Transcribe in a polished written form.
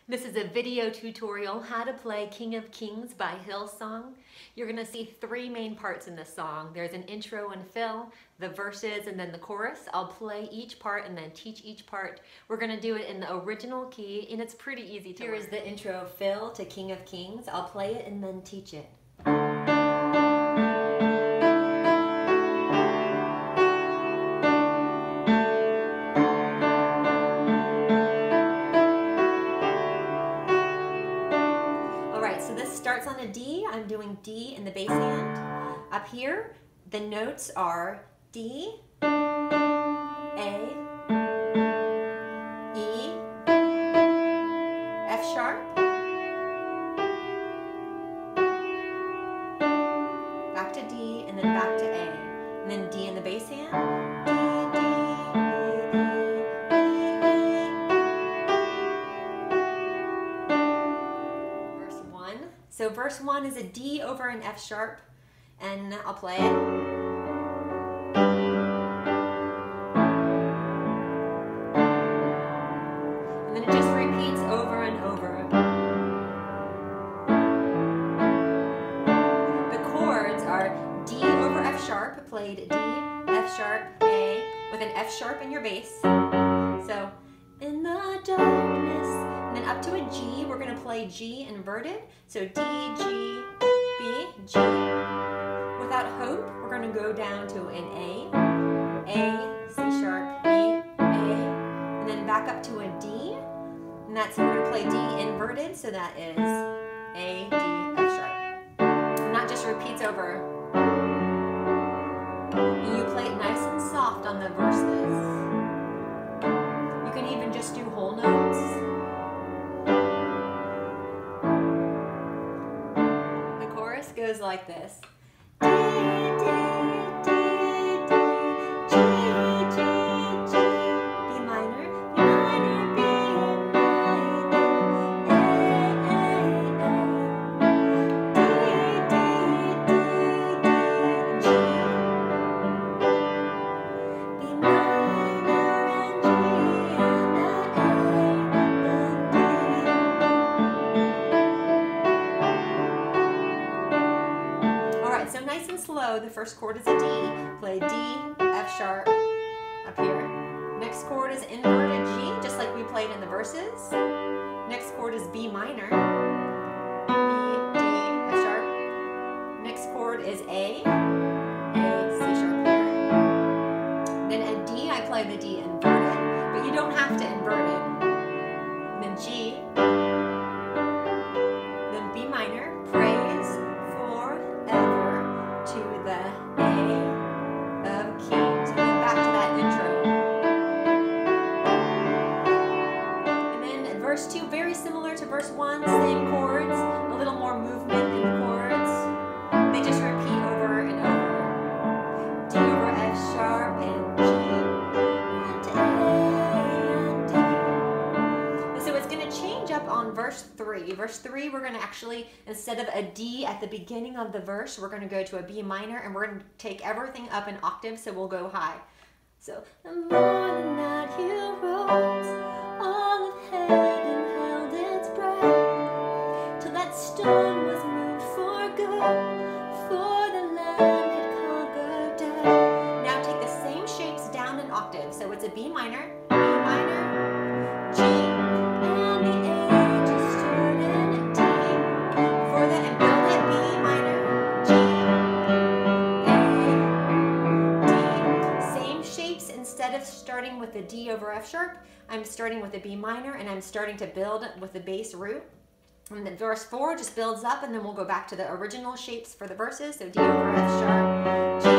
This is a video tutorial how to play King of Kings by Hillsong. You're going to see three main parts in this song. There's an intro and fill, the verses, and then the chorus. I'll play each part and then teach each part. We're going to do it in the original key, and it's pretty easy to learn. Here is the intro fill to King of Kings. I'll play it and then teach it. Starts on a D. I'm doing D in the bass hand. Up here, the notes are D, A, E, F sharp, back to D, and then back to A, and then D in the bass hand. So verse 1 is a D over an F sharp, and I'll play it. And then it just repeats over and over. The chords are D over F sharp, played D, F sharp, A, with an F sharp in your bass. So, in the darkness, and then up to a G, we're going to play G inverted. So D, G, B, G. Without hope, we're going to go down to an A, C sharp, E, A, and then back up to a D. And that's, we're going to play D inverted, so that is A, D, F sharp. And that just repeats over. And you play it nice and soft on the verses. You can even just do whole notes. Goes like this. D, D, D, D, G, G, G, B minor, B minor, B minor, A, D, D, D, D, G, B minor and G and A and D. So nice and slow, the first chord is a D, play D, F sharp, up here. Next chord is inverted G, just like we played in the verses. Next chord is B minor, B, D, F sharp. Next chord is A, C sharp here. Then at D, I play the D inverted, but you don't have to invert it. And then G, then B minor, praise, to the A of Kings, and then back to that intro. And then verse 2, very similar to verse 1, same chords, a little more movement in the chords. They just repeat over and over. D over F sharp and G and A and D. So it's going to change up on verse 3. Verse 3, we're going to actually, instead of a D at the beginning of the verse, we're going to go to a B minor, and we're going to take everything up an octave, so we'll go high. So, the morning that he rose, all of heaven held its breath, till that stone was moved for good, for the Lamb had conquered death. Now take the same shapes down an octave, so it's a B minor, G, and the A. Instead of starting with the D over F sharp, I'm starting with a B minor, and I'm starting to build with the bass root. And then verse 4 just builds up, and then we'll go back to the original shapes for the verses. So D over F sharp, G,